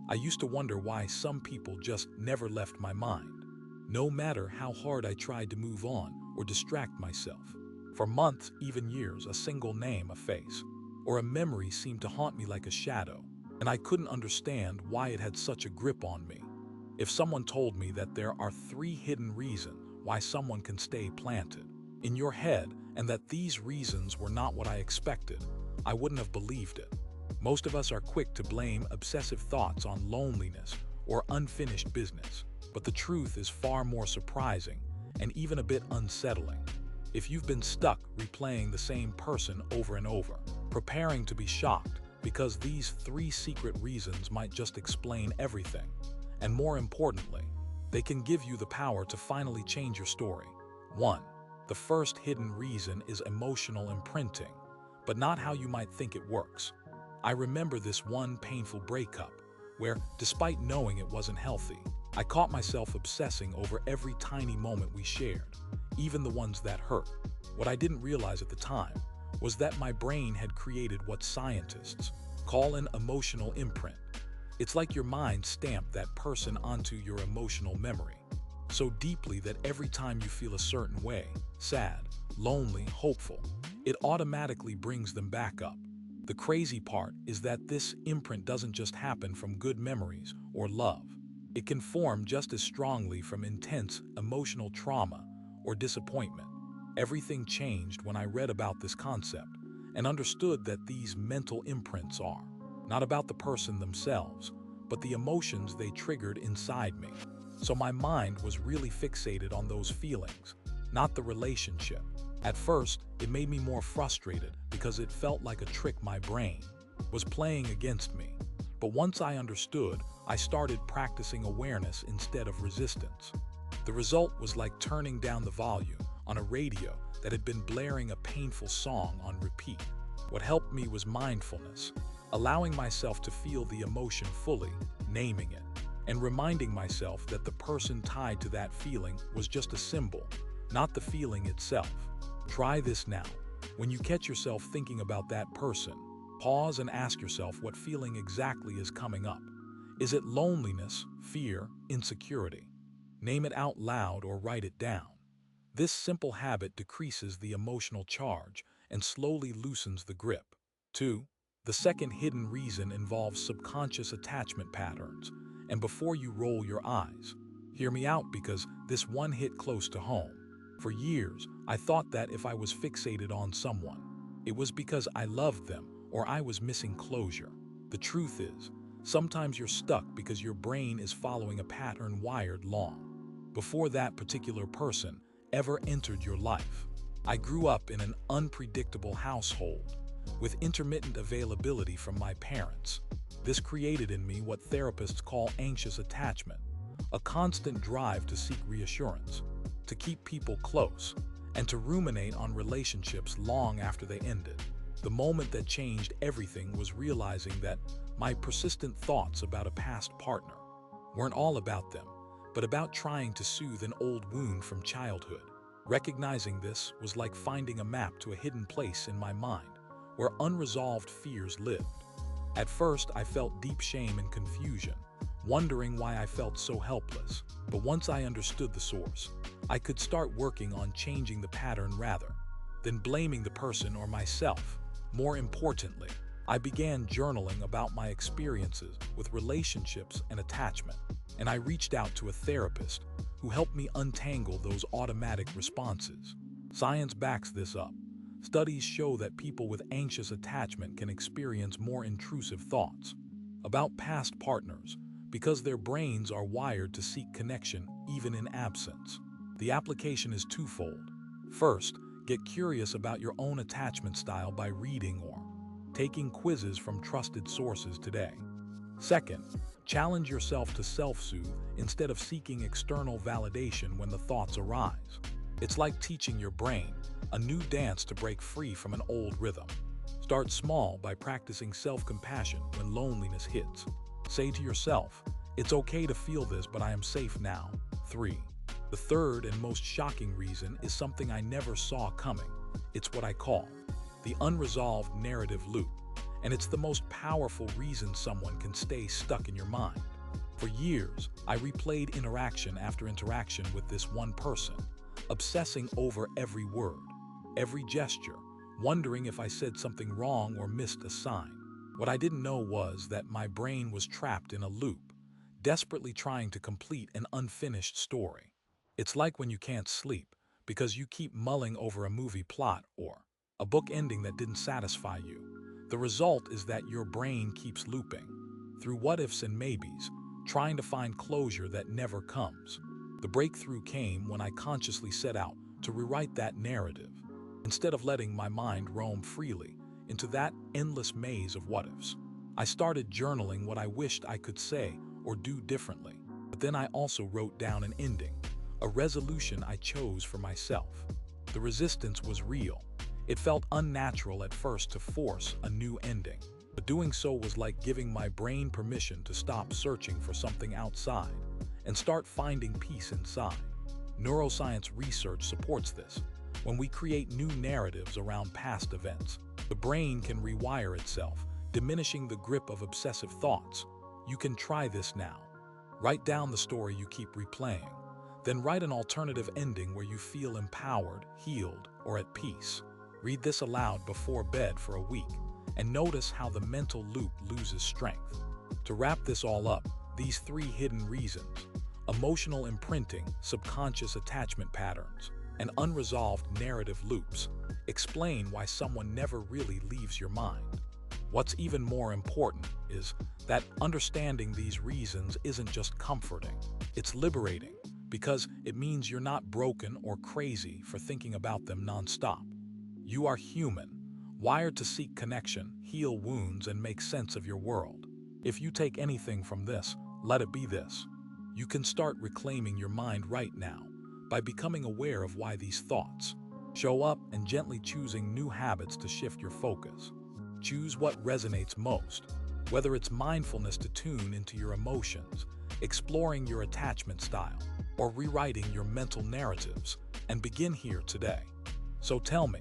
I used to wonder why some people just never left my mind, no matter how hard I tried to move on or distract myself. For months, even years, a single name, a face, or a memory seemed to haunt me like a shadow, and I couldn't understand why it had such a grip on me. If someone told me that there are 3 hidden reasons why someone can stay planted in your head and that these reasons were not what I expected, I wouldn't have believed it. Most of us are quick to blame obsessive thoughts on loneliness or unfinished business, but the truth is far more surprising and even a bit unsettling. If you've been stuck replaying the same person over and over, preparing to be shocked because these 3 secret reasons might just explain everything, and more importantly, they can give you the power to finally change your story. 1. The first hidden reason is emotional imprinting, but not how you might think it works. I remember this one painful breakup where, despite knowing it wasn't healthy, I caught myself obsessing over every tiny moment we shared, even the ones that hurt. What I didn't realize at the time was that my brain had created what scientists call an emotional imprint. It's like your mind stamped that person onto your emotional memory, so deeply that every time you feel a certain way, sad, lonely, hopeful, it automatically brings them back up. The crazy part is that this imprint doesn't just happen from good memories or love. It can form just as strongly from intense emotional trauma or disappointment. Everything changed when I read about this concept and understood that these mental imprints are not about the person themselves, but the emotions they triggered inside me. So my mind was really fixated on those feelings, not the relationship. At first, it made me more frustrated because it felt like a trick my brain was playing against me. But once I understood, I started practicing awareness instead of resistance. The result was like turning down the volume on a radio that had been blaring a painful song on repeat. What helped me was mindfulness, allowing myself to feel the emotion fully, naming it, and reminding myself that the person tied to that feeling was just a symbol, not the feeling itself. Try this now. When you catch yourself thinking about that person, pause and ask yourself what feeling exactly is coming up. Is it loneliness, fear, insecurity? Name it out loud or write it down. This simple habit decreases the emotional charge and slowly loosens the grip. 2. The second hidden reason involves subconscious attachment patterns. And before you roll your eyes, hear me out because this one hit close to home. For years, I thought that if I was fixated on someone, it was because I loved them or I was missing closure. The truth is, sometimes you're stuck because your brain is following a pattern wired long before that particular person ever entered your life. I grew up in an unpredictable household with intermittent availability from my parents. This created in me what therapists call anxious attachment, a constant drive to seek reassurance, to keep people close, and to ruminate on relationships long after they ended. The moment that changed everything was realizing that my persistent thoughts about a past partner weren't all about them, but about trying to soothe an old wound from childhood. Recognizing this was like finding a map to a hidden place in my mind where unresolved fears lived. At first, I felt deep shame and confusion, wondering why I felt so helpless. But once I understood the source, I could start working on changing the pattern rather than blaming the person or myself. More importantly, I began journaling about my experiences with relationships and attachment, and I reached out to a therapist who helped me untangle those automatic responses. Science backs this up. Studies show that people with anxious attachment can experience more intrusive thoughts about past partners because their brains are wired to seek connection even in absence. The application is twofold. First, get curious about your own attachment style by reading or taking quizzes from trusted sources today. Second, challenge yourself to self-soothe instead of seeking external validation when the thoughts arise. It's like teaching your brain a new dance to break free from an old rhythm. Start small by practicing self-compassion when loneliness hits. Say to yourself, "It's okay to feel this, but I am safe now." 3. The third and most shocking reason is something I never saw coming. It's what I call the unresolved narrative loop. and it's the most powerful reason someone can stay stuck in your mind. For years, I replayed interaction after interaction with this one person, obsessing over every word, every gesture, wondering if I said something wrong or missed a sign. What I didn't know was that my brain was trapped in a loop, desperately trying to complete an unfinished story. It's like when you can't sleep because you keep mulling over a movie plot or a book ending that didn't satisfy you. The result is that your brain keeps looping through what-ifs and maybes, trying to find closure that never comes. The breakthrough came when I consciously set out to rewrite that narrative. Instead of letting my mind roam freely into that endless maze of what-ifs, I started journaling what I wished I could say or do differently. But then I also wrote down an ending, a resolution I chose for myself. The resistance was real. It felt unnatural at first to force a new ending, but doing so was like giving my brain permission to stop searching for something outside and start finding peace inside. Neuroscience research supports this. When we create new narratives around past events, the brain can rewire itself, diminishing the grip of obsessive thoughts. You can try this now. Write down the story you keep replaying. Then write an alternative ending where you feel empowered, healed, or at peace. Read this aloud before bed for a week, and notice how the mental loop loses strength. To wrap this all up, these 3 hidden reasons: emotional imprinting, subconscious attachment patterns, and unresolved narrative loops, explain why someone never really leaves your mind. What's even more important is that understanding these reasons isn't just comforting, it's liberating, because it means you're not broken or crazy for thinking about them nonstop. You are human, wired to seek connection, heal wounds, and make sense of your world. If you take anything from this, let it be this. You can start reclaiming your mind right now by becoming aware of why these thoughts show up and gently choosing new habits to shift your focus. Choose what resonates most, whether it's mindfulness to tune into your emotions, exploring your attachment style, or rewriting your mental narratives, and begin here today. So tell me,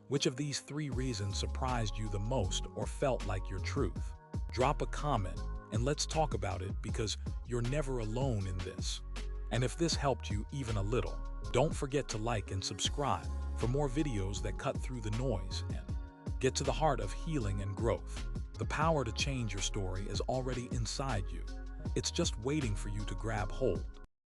which of these 3 reasons surprised you the most or felt like your truth? Drop a comment and let's talk about it, because you're never alone in this. And if this helped you even a little, don't forget to like and subscribe for more videos that cut through the noise and get to the heart of healing and growth. The power to change your story is already inside you. It's just waiting for you to grab hold.